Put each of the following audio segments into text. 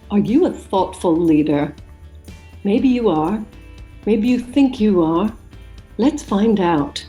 Are you a thoughtful leader? Maybe you are. Maybe you think you are. Let's find out.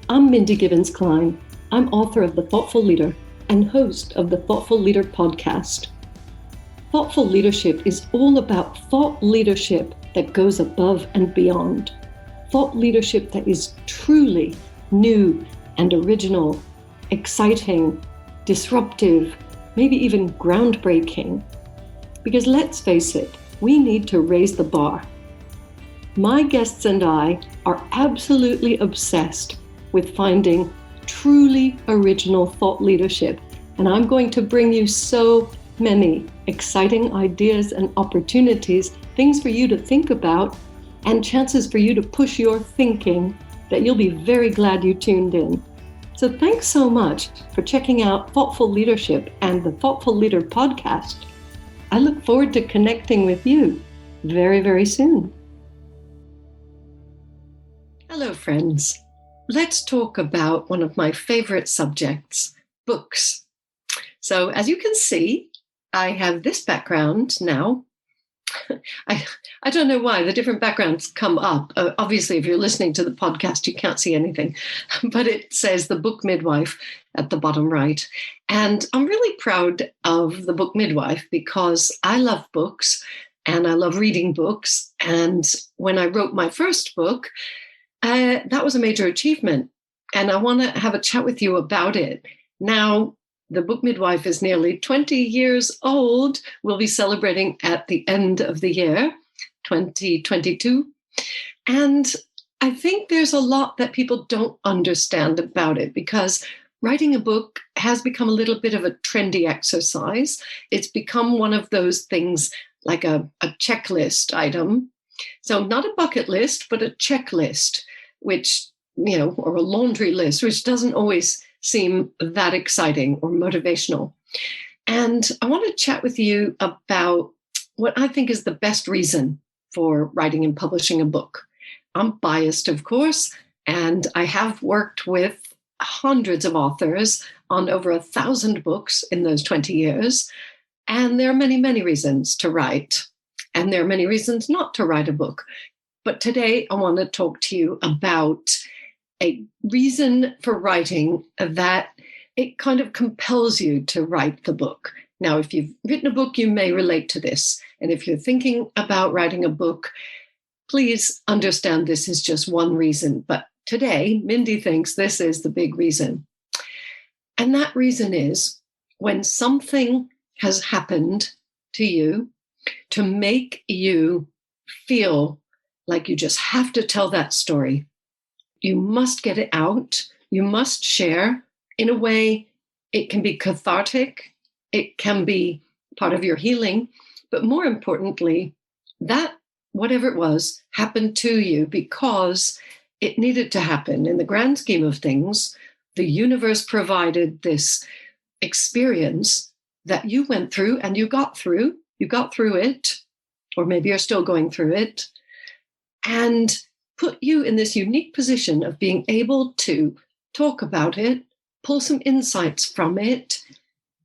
I'm Mindy Gibbins-Klein. I'm author of The Thoughtful Leader and host of the Thoughtful Leader podcast. Thoughtful leadership is all about thought leadership that goes above and beyond. Thought leadership that is truly new and original, exciting, disruptive, maybe even groundbreaking. Because let's face it, we need to raise the bar. My guests and I are absolutely obsessed with finding truly original thought leadership, and I'm going to bring you so many exciting ideas and opportunities, things for you to think about, and chances for you to push your thinking that you'll be very glad you tuned in. So thanks so much for checking out Thoughtful Leadership and the Thoughtful Leader podcast. I look forward to connecting with you very, very soon. Hello, friends. Let's talk about one of my favorite subjects, books. So as you can see, I have this background now. I don't know why the different backgrounds come up. Obviously, if you're listening to the podcast, you can't see anything, but it says The Book Midwife at the bottom right. And I'm really proud of The Book Midwife because I love books and I love reading books. And when I wrote my first book, that was a major achievement. And I want to have a chat with you about it. Now, The Book Midwife is nearly 20 years old. We'll be celebrating at the end of the year, 2022. And I think there's a lot that people don't understand about it because writing a book has become a little bit of a trendy exercise. It's become one of those things like a checklist item. So not a bucket list, but a checklist, which, or a laundry list, which doesn't always seem that exciting or motivational. And I want to chat with you about what I think is the best reason for writing and publishing a book. I'm biased, of course, and I have worked with hundreds of authors on over 1,000 books in those 20 years. And there are many, many reasons to write. And there are many reasons not to write a book. But today I want to talk to you about a reason for writing that it kind of compels you to write the book. Now, if you've written a book, you may relate to this. And if you're thinking about writing a book, please understand this is just one reason. But today, Mindy thinks this is the big reason. And that reason is when something has happened to you to make you feel like you just have to tell that story. You must get it out. You must share. In a way, it can be cathartic. It can be part of your healing. But more importantly, that whatever it was happened to you because it needed to happen. In the grand scheme of things, the universe provided this experience that you went through and you got through. You got through it, or maybe you're still going through it, and put you in this unique position of being able to talk about it, pull some insights from it,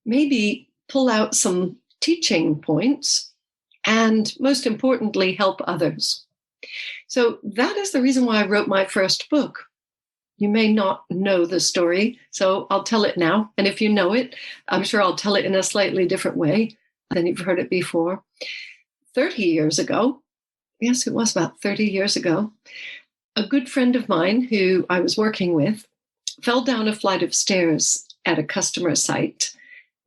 maybe pull out some teaching points, and most importantly, help others. So that is the reason why I wrote my first book. You may not know the story, so I'll tell it now. And if you know it, I'm sure I'll tell it in a slightly different way than you've heard it before. 30 years ago, yes, it was about 30 years ago, a good friend of mine who I was working with fell down a flight of stairs at a customer site.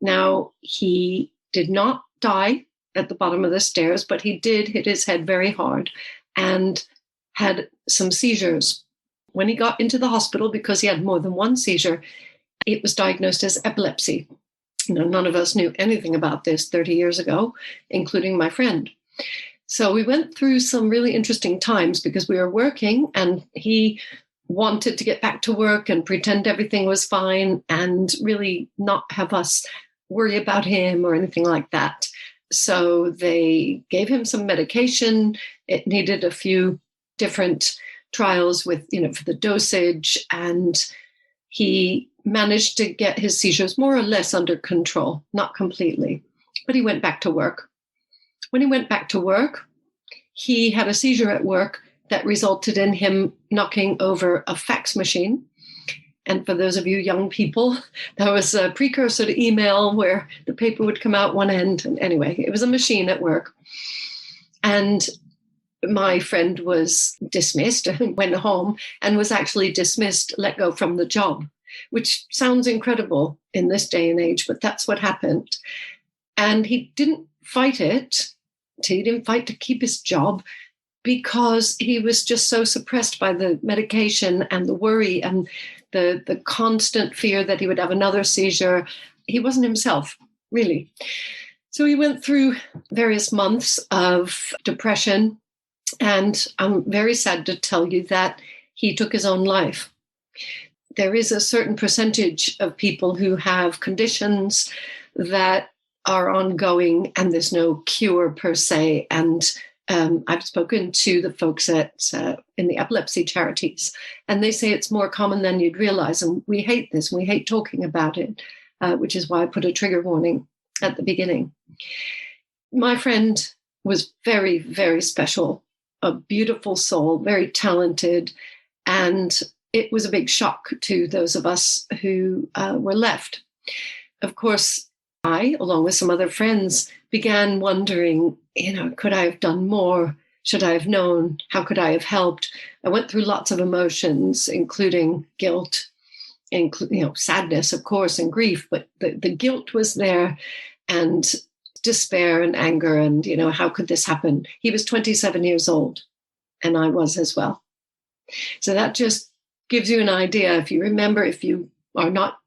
Now, he did not die at the bottom of the stairs, but he did hit his head very hard and had some seizures. When he got into the hospital, because he had more than one seizure, it was diagnosed as epilepsy. None of us knew anything about this 30 years ago, including my friend. So we went through some really interesting times because we were working and he wanted to get back to work and pretend everything was fine and really not have us worry about him or anything like that. So they gave him some medication. It needed a few different trials with, for the dosage, and he managed to get his seizures more or less under control, not completely, but he went back to work. When he went back to work, he had a seizure at work that resulted in him knocking over a fax machine. And for those of you young people, that was a precursor to email where the paper would come out one end. And anyway, it was a machine at work. And my friend was dismissed and went home and was actually dismissed, let go from the job, which sounds incredible in this day and age, but that's what happened. And he didn't fight it. He didn't fight to keep his job because he was just so suppressed by the medication and the worry and the constant fear that he would have another seizure. He wasn't himself, really. So he went through various months of depression, and I'm very sad to tell you that he took his own life. There is a certain percentage of people who have conditions that are ongoing, and there's no cure per se. And I've spoken to the folks in the epilepsy charities, and they say it's more common than you'd realize. And we hate this. We hate talking about it, which is why I put a trigger warning at the beginning. My friend was very, very special, a beautiful soul, very talented. And it was a big shock to those of us who were left. Of course, I, along with some other friends, began wondering, could I have done more? Should I have known? How could I have helped? I went through lots of emotions, including guilt, sadness, of course, and grief, but the guilt was there, and despair and anger, and, how could this happen? He was 27 years old, and I was as well. So that just gives you an idea. If you remember, if you're not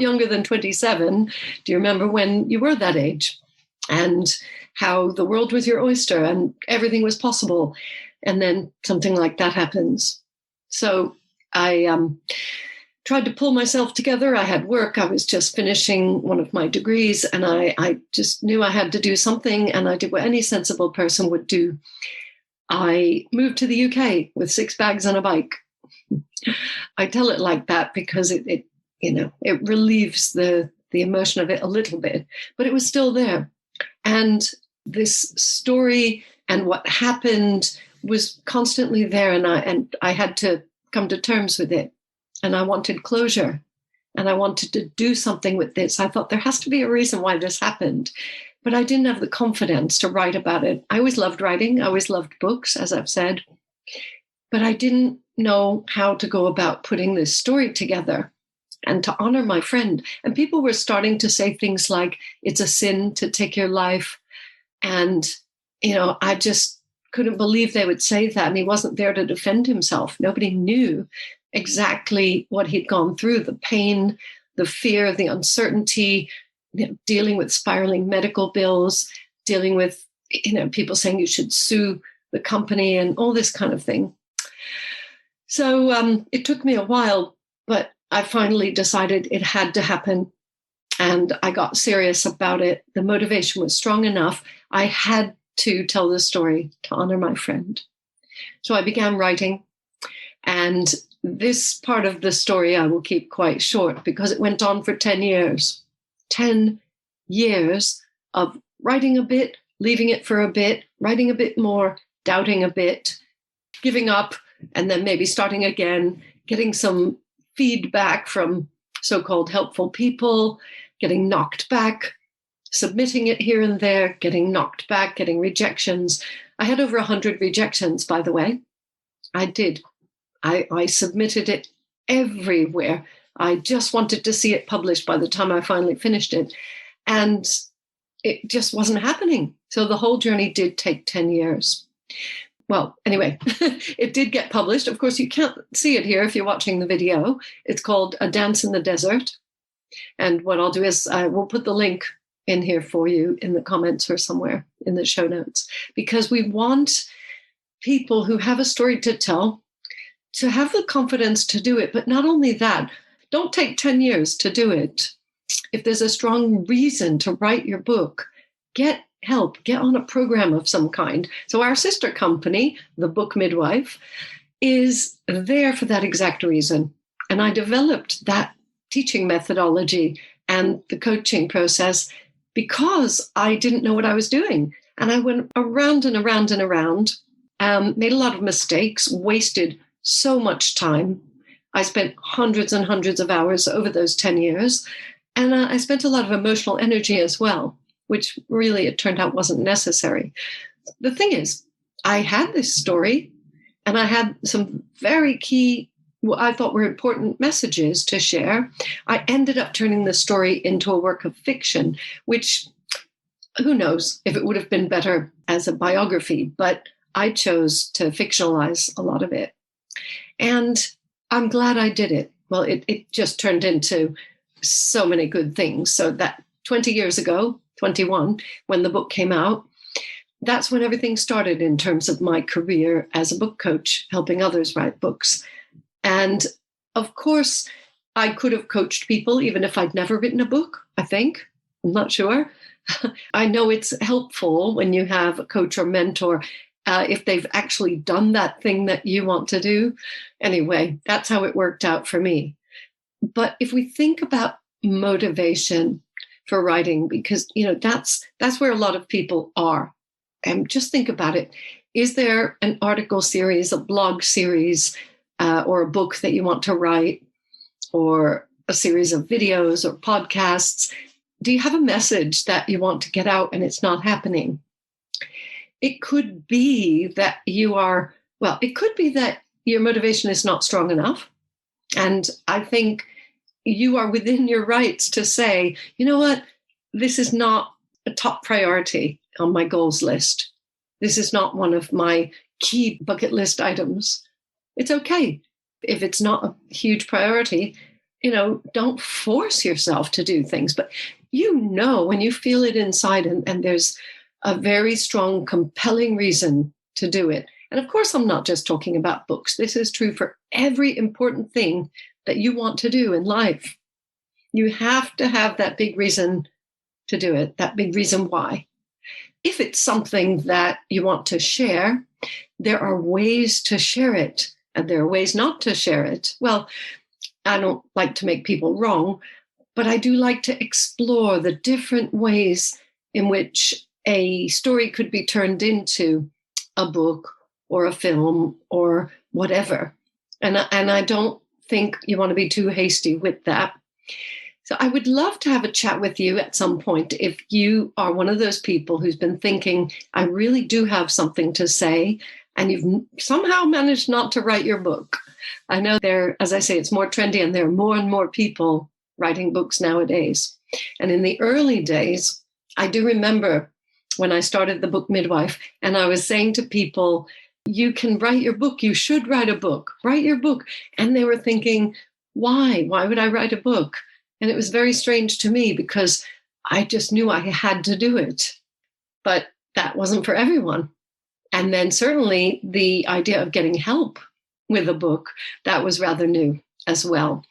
younger than 27, do you remember when you were that age and how the world was your oyster and everything was possible? And then something like that happens. So I tried to pull myself together. I had work. I was just finishing one of my degrees, and I just knew I had to do something, and I did what any sensible person would do. I moved to the UK with 6 bags and a bike. I tell it like that because it relieves the emotion of it a little bit, but it was still there. And this story and what happened was constantly there, and I had to come to terms with it. And I wanted closure, and I wanted to do something with this. I thought there has to be a reason why this happened, but I didn't have the confidence to write about it. I always loved writing. I always loved books, as I've said, but I didn't know how to go about putting this story together and to honor my friend. And people were starting to say things like, it's a sin to take your life. And, I just couldn't believe they would say that. And he wasn't there to defend himself. Nobody knew exactly what he'd gone through, the pain, the fear, the uncertainty, dealing with spiraling medical bills, dealing with, people saying you should sue the company and all this kind of thing. So it took me a while, but I finally decided it had to happen. And I got serious about it. The motivation was strong enough. I had to tell the story to honor my friend. So I began writing. And this part of the story I will keep quite short because it went on for 10 years. 10 years of writing a bit, leaving it for a bit, writing a bit more, doubting a bit, giving up, and then maybe starting again, getting some feedback from so-called helpful people, getting knocked back, submitting it here and there, getting knocked back, getting rejections. I had over 100 rejections, by the way. I did. I submitted it everywhere. I just wanted to see it published by the time I finally finished it. And it just wasn't happening. So the whole journey did take 10 years. Well, anyway, it did get published. Of course, you can't see it here if you're watching the video. It's called A Dance in the Desert. And what I'll do is I will put the link in here for you in the comments or somewhere in the show notes, because we want people who have a story to tell to have the confidence to do it. But not only that, don't take 10 years to do it. If there's a strong reason to write your book, get help, get on a program of some kind. So our sister company, The Book Midwife, is there for that exact reason. And I developed that teaching methodology and the coaching process because I didn't know what I was doing. And I went around and around and around, made a lot of mistakes, wasted so much time. I spent hundreds and hundreds of hours over those 10 years. And I spent a lot of emotional energy as well, which really it turned out wasn't necessary. The thing is, I had this story and I had some very key, what I thought were important messages to share. I ended up turning the story into a work of fiction, which who knows if it would have been better as a biography, but I chose to fictionalize a lot of it. And I'm glad I did it. Well, it just turned into so many good things. So that 20 years ago, 21, when the book came out, that's when everything started in terms of my career as a book coach, helping others write books. And of course, I could have coached people even if I'd never written a book, I think. I'm not sure. I know it's helpful when you have a coach or mentor, if they've actually done that thing that you want to do. Anyway, that's how it worked out for me. But if we think about motivation for writing, because that's where a lot of people are. And just think about it. Is there an article series, a blog series, or a book that you want to write, or a series of videos or podcasts? Do you have a message that you want to get out and it's not happening? It could be that it could be that your motivation is not strong enough. And I think you are within your rights to say, you know what, this is not a top priority on my goals list. This is not one of my key bucket list items. It's okay if it's not a huge priority. Don't force yourself to do things, but when you feel it inside and there's a very strong, compelling reason to do it. And of course, I'm not just talking about books. This is true for every important thing that you want to do in life. You have to have that big reason to do it, that big reason why. If it's something that you want to share, there are ways to share it and there are ways not to share it. Well, I don't like to make people wrong, but I do like to explore the different ways in which a story could be turned into a book or a film or whatever. And I don't think you want to be too hasty with that. So I would love to have a chat with you at some point if you are one of those people who's been thinking, I really do have something to say, and you've somehow managed not to write your book. I know as I say, it's more trendy and there are more and more people writing books nowadays. And in the early days, I do remember when I started the book Midwife, and I was saying to people, you can write your book. You should write a book. Write your book. And they were thinking, why? Why would I write a book? And it was very strange to me because I just knew I had to do it. But that wasn't for everyone. And then certainly the idea of getting help with a book, that was rather new as well.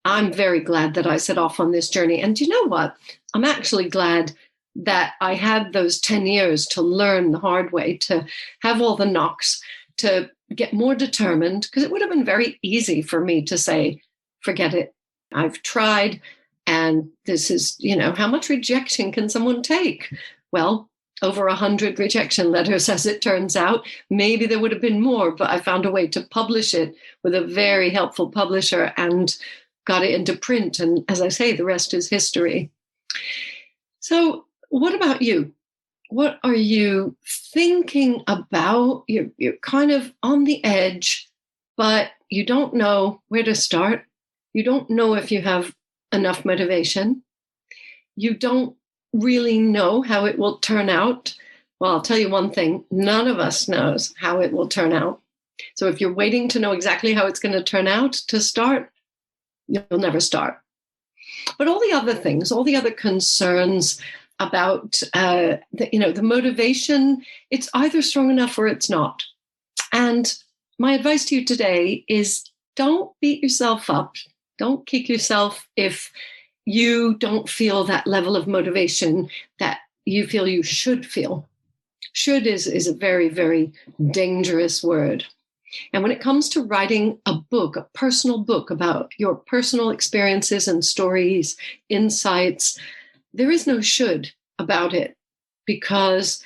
I'm very glad that I set off on this journey. And you know what? I'm actually glad that I had those 10 years to learn the hard way, to have all the knocks, to get more determined, because it would have been very easy for me to say, forget it. I've tried, and this is, how much rejection can someone take? Well, over 100 rejection letters, as it turns out. Maybe there would have been more, but I found a way to publish it with a very helpful publisher and got it into print. And as I say, the rest is history. So what about you? What are you thinking about? You're kind of on the edge, but you don't know where to start. You don't know if you have enough motivation. You don't really know how it will turn out. Well, I'll tell you one thing. None of us knows how it will turn out. So if you're waiting to know exactly how it's going to turn out to start, you'll never start. But all the other things, all the other concerns about the motivation, it's either strong enough or it's not. And my advice to you today is don't beat yourself up. Don't kick yourself if you don't feel that level of motivation that you feel you should feel. Should is a very, very dangerous word. And when it comes to writing a book, a personal book about your personal experiences and stories, insights, there is no should about it, because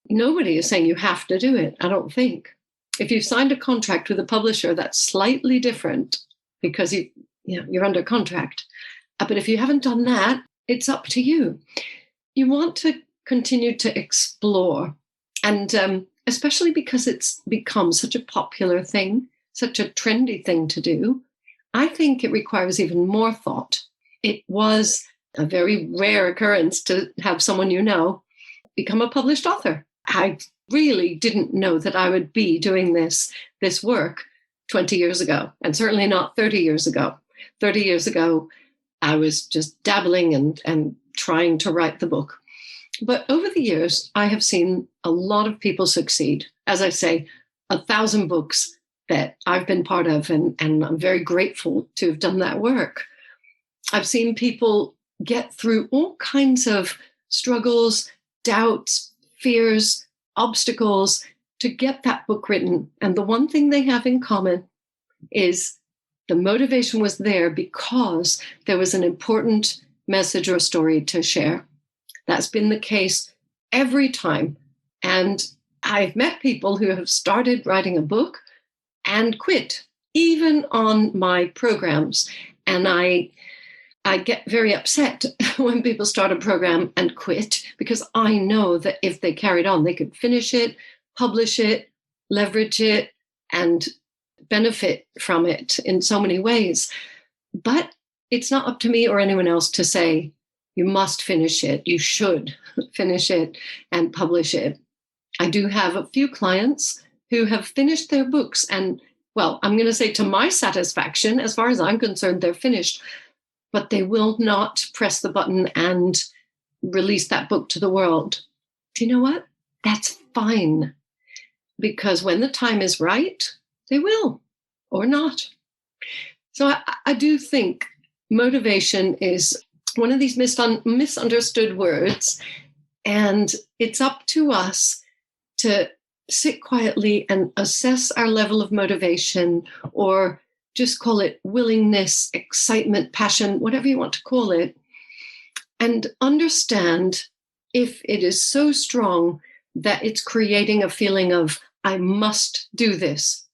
Nobody is saying you have to do it, I don't think. If you've signed a contract with a publisher, that's slightly different because you're under contract. But if you haven't done that, it's up to you. You want to continue to explore, and especially because it's become such a popular thing, such a trendy thing to do, I think it requires even more thought. It was a very rare occurrence to have someone become a published author. I really didn't know that I would be doing this work 20 years ago, and certainly not 30 years ago. 30 years ago, I was just dabbling and trying to write the book. But over the years, I have seen a lot of people succeed. As I say, 1,000 books that I've been part of, and I'm very grateful to have done that work. I've seen people get through all kinds of struggles, doubts, fears, obstacles to get that book written. And the one thing they have in common is the motivation was there because there was an important message or story to share. That's been the case every time. And I've met people who have started writing a book and quit, even on my programs. And I get very upset when people start a program and quit, because I know that if they carried on, they could finish it, publish it, leverage it, and benefit from it in so many ways. But it's not up to me or anyone else to say, you must finish it, you should finish it and publish it. I do have a few clients who have finished their books, and, well, I'm going to say to my satisfaction, as far as I'm concerned, they're finished, but they will not press the button and release that book to the world. Do you know what? That's fine, because when the time is right, they will, or not. So I do think motivation is one of these misunderstood words, and it's up to us to sit quietly and assess our level of motivation, or just call it willingness, excitement, passion, whatever you want to call it, and understand if it is so strong that it's creating a feeling of, I must do this.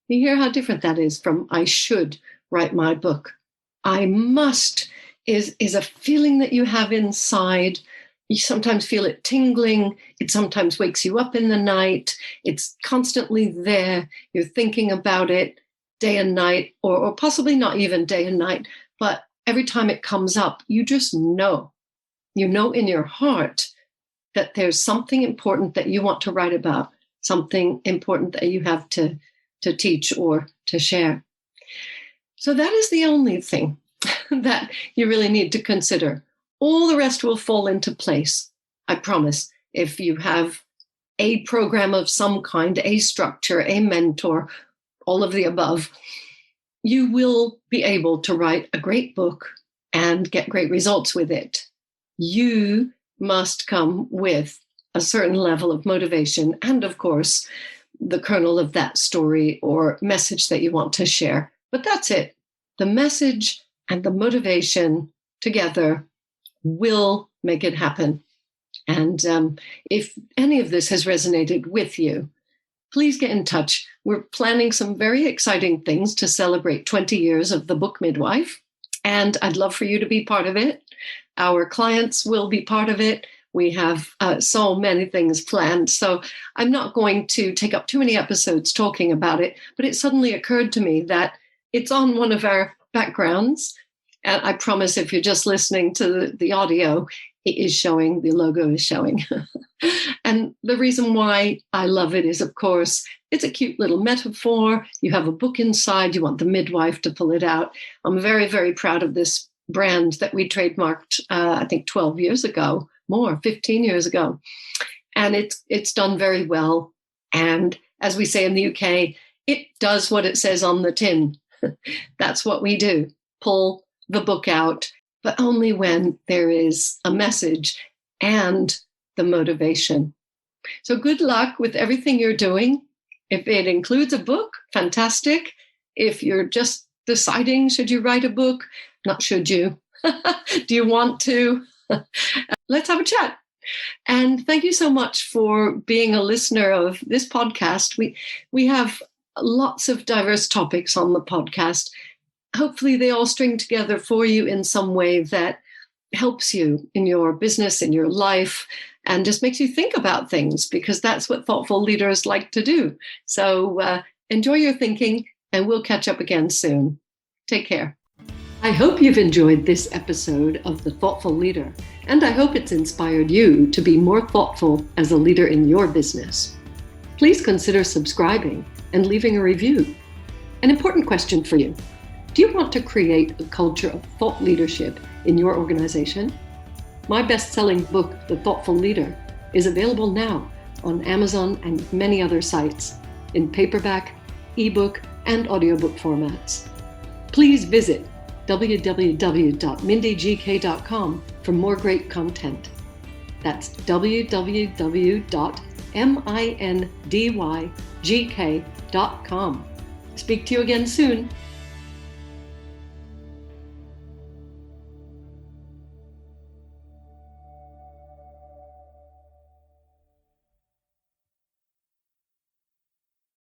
You hear how different that is from I should write my book. I must is a feeling that you have inside. You sometimes feel it tingling. It sometimes wakes you up in the night. It's constantly there. You're thinking about it day and night, or possibly not even day and night, but every time it comes up, you just know. You know in your heart that there's something important that you want to write about, something important that you have to teach or to share. So that is the only thing that you really need to consider. All the rest will fall into place, I promise. If you have a program of some kind, a structure, a mentor, all of the above, you will be able to write a great book and get great results with it. You must come with a certain level of motivation and, of course, the kernel of that story or message that you want to share. But that's it. The message and the motivation together will make it happen. And if any of this has resonated with you, please get in touch. We're planning some very exciting things to celebrate 20 years of the Book Midwife, and I'd love for you to be part of it. Our clients will be part of it. We have so many things planned. So I'm not going to take up too many episodes talking about it, but it suddenly occurred to me that it's on one of our backgrounds. And I promise if you're just listening to the audio, it is showing, the logo is showing. And the reason why I love it is, of course, it's a cute little metaphor. You have a book inside. You want the midwife to pull it out. I'm very, very proud of this brand that we trademarked, I think 12 years ago, more, 15 years ago. And it's done very well. And as we say in the UK, it does what it says on the tin. That's what we do, pull the book out, but only when there is a message and the motivation. So good luck with everything you're doing. If it includes a book, fantastic. If you're just deciding, should you write a book? Not should you. Do you want to? Let's have a chat. And thank you so much for being a listener of this podcast. We have lots of diverse topics on the podcast. Hopefully they all string together for you in some way that helps you in your business, in your life, and just makes you think about things, because that's what thoughtful leaders like to do. So enjoy your thinking, and we'll catch up again soon. Take care. I hope you've enjoyed this episode of The Thoughtful Leader, and I hope it's inspired you to be more thoughtful as a leader in your business. Please consider subscribing and leaving a review. An important question for you. Do you want to create a culture of thought leadership in your organization? My best-selling book, The Thoughtful Leader, is available now on Amazon and many other sites in paperback, ebook, and audiobook formats. Please visit www.mindygk.com for more great content. That's www.mindygk.com. Speak to you again soon.